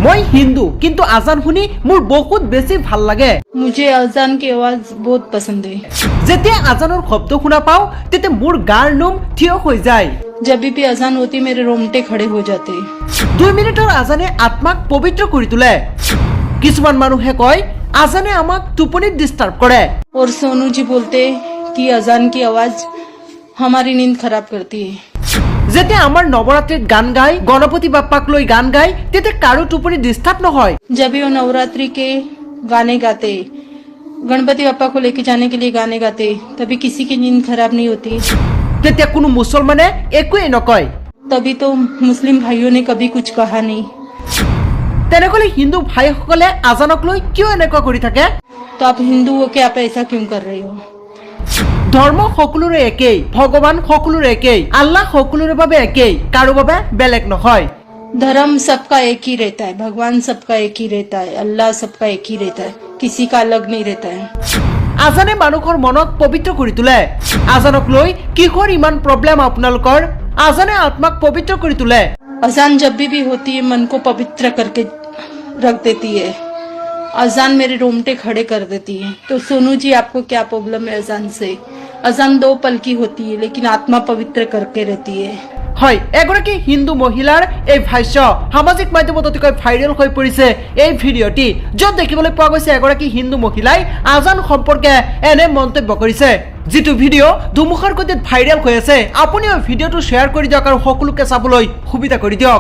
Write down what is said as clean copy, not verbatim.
मैं हिंदू किंतु आजान शुनी मोर बहुत बेसी ভাল লাগে। मुझे अजान की आवाज बहुत पसंद है। जेतिया आजानर शब्द शुना पाओ तेते मोर गार नोम ठिय हो जाए। जब भी अजान होती मेरे रोंगटे खड़े हो जाते। 2 मिनिटर आजाने आत्माक पवित्र करि तुले। किछुमान मानुहे कय आजाने आमाक टुपनि डिस्टार्ब करे। और सोनू जी बोलते कि अजान की आवाज हमारी नींद खराब करती है। जेते आमार नवरात्रित गान गाय गणपति बाप्पाक लई गान गाय तेते कारो टुपनि डिस्टार्ब নহয়। जब भी वो नवरात्रि के गाने गाते, गणपति बाप्पा को लेके जाने के लिए गाने गाते, तभी किसी की नींद खराब नहीं होती। तेते कोनो मुसलमाने एकোई नकय। तभी तो मुस्लिम भाइयों ने कभी कुछ कहा नहीं। तेनेकले हिंदू भाईসকলে आजानक लई किय এনেকুৱা কৰি থাকে? तो आप हिंदू हो के आप ऐसा क्यों कर रहे हो? धर्म সকলোৰে একেই, ভগৱান সকলোৰে একেই, আল্লাহ সকলোৰে বাবে একেই, কাৰো বাবে বেলেগ নহয়। धर्म सबका एक ही रहता है, भगवान सबका एक ही रहता है, अल्लाह सबका एक ही रहता है, किसी का अलग नहीं रहता है। आजाने মানুহৰ মনক পবিত্ৰ কৰি তোলে। आजानक লৈ কিহৰ ইমান প্ৰব্লেম আপোনালোকৰ? आजाने आत्माक पवित्र কৰি তোলে। अजान जब भी होती है मन को पवित्र करके रख देती है। अजान मेरे रोंगटे खड़े कर देती है। तो सोनू जी आपको क्या प्रॉब्लम है अजान से? अजान 2 पल की होती है लेकिन आत्मा पवित्र करके रहती है। হয় এগৰাকী হিন্দু মহিলাৰ এই ভাষ্য সামাজিক মাধ্যমত অতিকৈ ভাইৰেল হৈ পৰিছে। এই ভিডিঅ'টি য'ত দেখিবলৈ পোৱা গৈছে এগৰাকী হিন্দু মহিলাই আজান সম্পৰ্কে এনে মন্তব্য কৰিছে, যিটো ভিডিঅ' ধুমুহাৰ গতিত ভাইৰেল হৈ আছে। আপুনিও ভিডিঅ'টো শ্বেয়াৰ কৰি দিয়ক আৰু সকলোকে চাবলৈ সুবিধা কৰি দিয়ক।